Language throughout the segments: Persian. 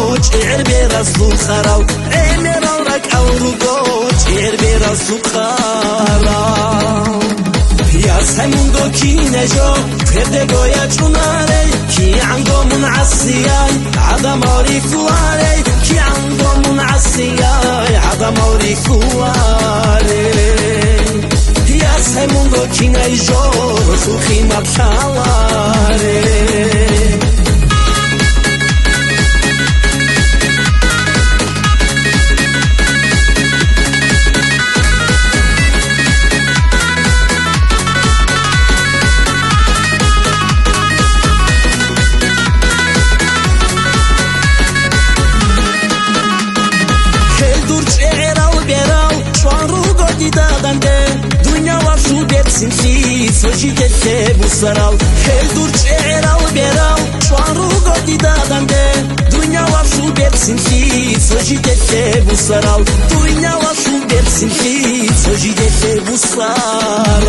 شعر برسول خراو عمر رك أورجو شعر برسول خراو يا سمندو كي نجو فرد قويا جوناري كي عنده منعسياي عدم أوريكواري كي عنده منعسياي عدم أوريكواري يا سمندو كي نجو سوخي مبشالاري Dünya var şu dersin ki Soji dese bu saral Hel dur çeral beral Şu an rugo didadan de Dünya var şu dersin ki Soji dese bu saral Dünya var şu dersin ki Soji dese bu saral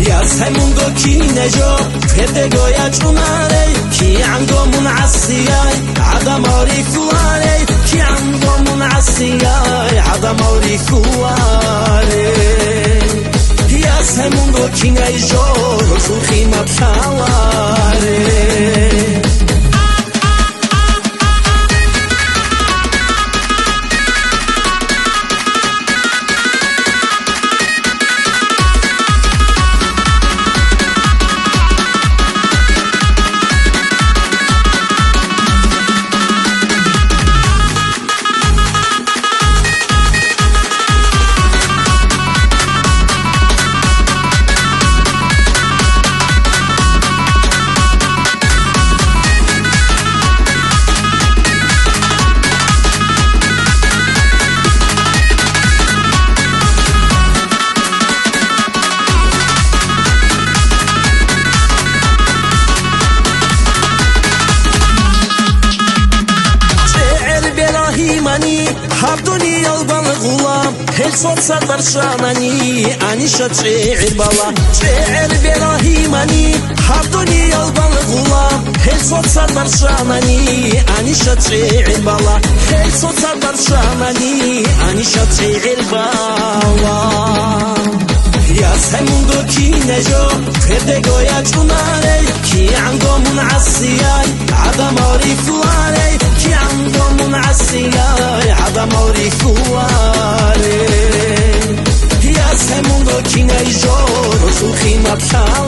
يا سمندو كي نجو فرد قويا جوناري كي عنده منعسياي عدم أوريكواري كي عنده منعسياي عدم أوريكواري يا سمندو كي نجو سوخي مبشالاري هردوني يلبان غلام هل صوت صدر شاناني أني شعر بلا شعر براهيماني هردوني يلبان غلام هل صوت صدر شاناني أني شعر بلا هل صوت صدر شاناني أني شعر بلا يا سمندو كي نجو فرد قويا جوناري كي عنده منعسياي عدم أوريكواري كي عنده منعسياي عدم أوريكواري يا سمندو كي نجو سوخي مبشالاري